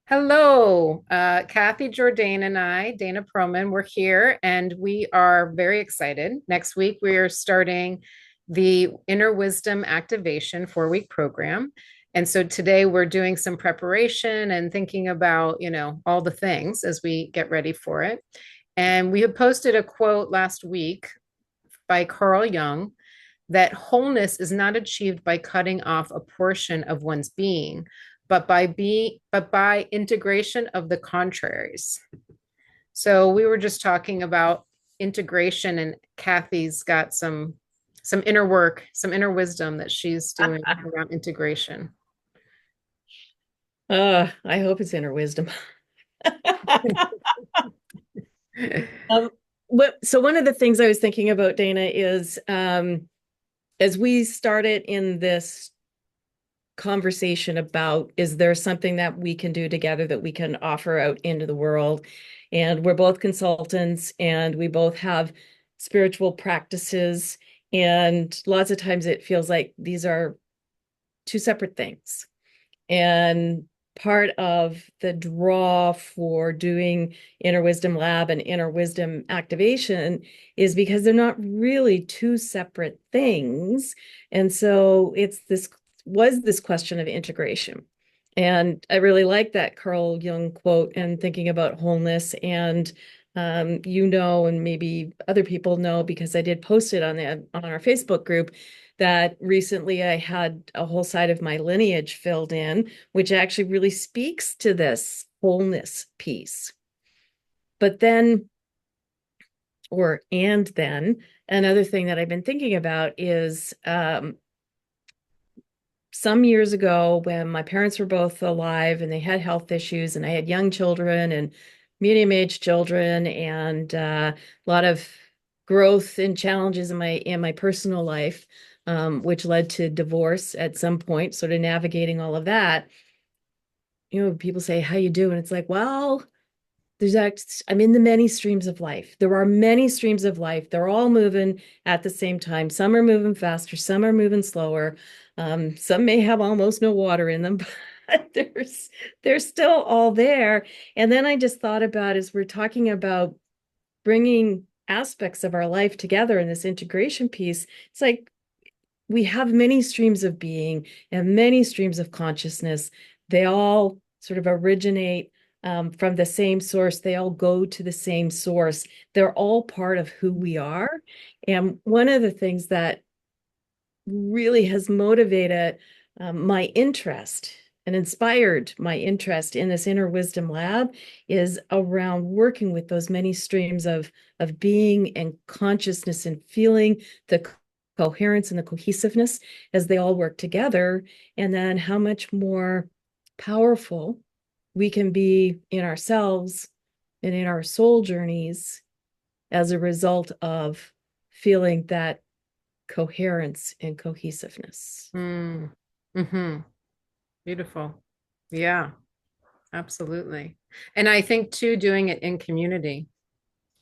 Hello, Kathy Jordan and I, Dana Proman, we're here and we are very excited. Next week, we are starting the Inner Wisdom Activation 4-week program. And so today we're doing some preparation and thinking about, all the things as we get ready for it. And we had posted a quote last week by Carl Jung that wholeness is not achieved by cutting off a portion of one's being, but by integration of the contraries. So we were just talking about integration, and Kathy's got some inner work, some inner wisdom that she's doing around integration. I hope it's inner wisdom. So one of the things I was thinking about, Dana, is as we started in this conversation about, is there something that we can do together that we can offer out into the world? And we're both consultants and we both have spiritual practices. And lots of times it feels like these are two separate things. And part of the draw for doing Inner Wisdom Lab and Inner Wisdom Activation is because they're not really two separate things. And so it's this question of integration. And I really like that Carl Jung quote and thinking about wholeness. And and maybe other people know because I did post it on our Facebook group that recently I had a whole side of my lineage filled in, which actually really speaks to this wholeness piece. But then, and then, another thing that I've been thinking about is some years ago when my parents were both alive and they had health issues, and I had young children and medium-aged children, and a lot of growth and challenges in my personal life, which led to divorce at some point, sort of navigating all of that. People say, "How you doing?" It's like, well, I'm in the many streams of life. There are many streams of life. They're all moving at the same time. Some are moving faster, some are moving slower. Some may have almost no water in them, but they're still all there. And then I just thought about, as we're talking about bringing aspects of our life together in this integration piece, it's like we have many streams of being and many streams of consciousness. They all sort of originate from the same source. They all go to the same source. They're all part of who we are. And one of the things that really has motivated my interest and inspired my interest in this Inner Wisdom Lab is around working with those many streams of being and consciousness and feeling the coherence and the cohesiveness as they all work together, and then how much more powerful we can be in ourselves and in our soul journeys as a result of feeling that coherence and cohesiveness. Mm. Hmm. Beautiful. Yeah, absolutely. And I think too, doing it in community,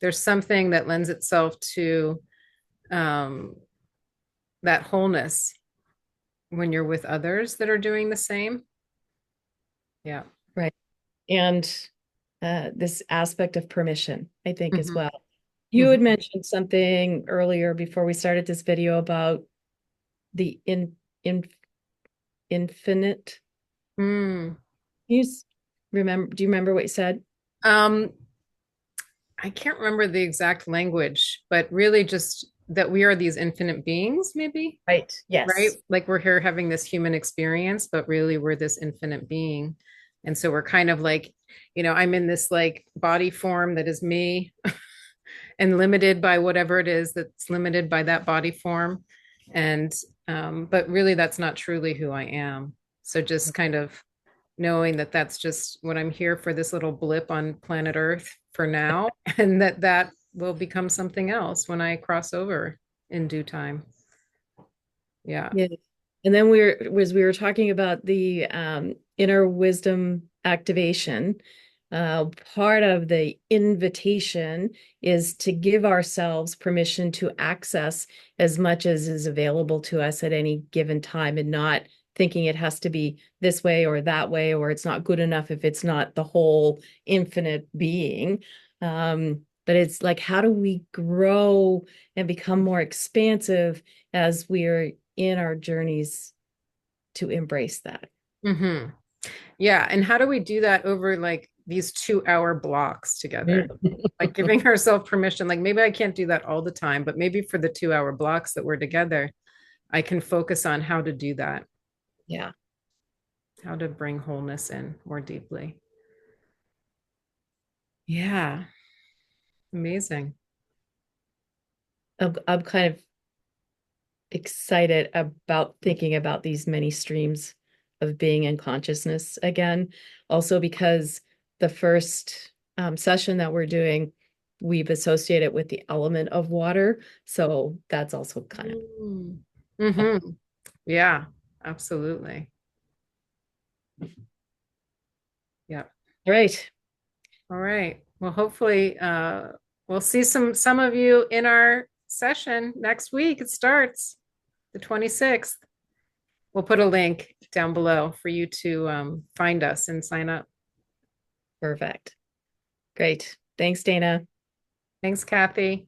there's something that lends itself to um, that wholeness when you're with others that are doing the same. Yeah. Right. And this aspect of permission, I think, as Hmm. well. You had Hmm. mentioned something earlier before we started this video about the in infinite. Mm. You remember? Do you remember what you said? Um, I can't remember the exact language, but really just that we are these infinite beings, maybe, Right. right? Yes. Like we're here having this human experience, but really we're this infinite being. And so we're kind of like, I'm in this like body form that is me and limited by whatever it is that's limited by that body form. And, but really that's not truly who I am. So just kind of knowing that that's just what I'm here for, this little blip on planet Earth for now, and that will become something else when I cross over in due time. Yeah. Yeah. And then we were talking about the inner wisdom activation. Part of the invitation is to give ourselves permission to access as much as is available to us at any given time and not thinking it has to be this way or that way, or it's not good enough if it's not the whole infinite being. But it's like, how do we grow and become more expansive as we're in our journeys to embrace that? Mm-hmm. Yeah. And how do we do that over like these 2 hour blocks together? Like giving ourselves permission, like maybe I can't do that all the time, but maybe for the 2 hour blocks that we're together, I can focus on how to do that, Yeah. how to bring wholeness in more deeply. Yeah. Amazing. I'm kind of excited about thinking about these many streams of being and consciousness again. Also, because the first session that we're doing, we've associated with the element of water. So that's also kind of Mm-hmm. Yeah, absolutely. Yeah. right. All right. Well, hopefully we'll see some of you in our session next week. It starts the 26th. We'll put a link down below for you to find us and sign up. Perfect. Great. Thanks, Dana. Thanks, Kathy.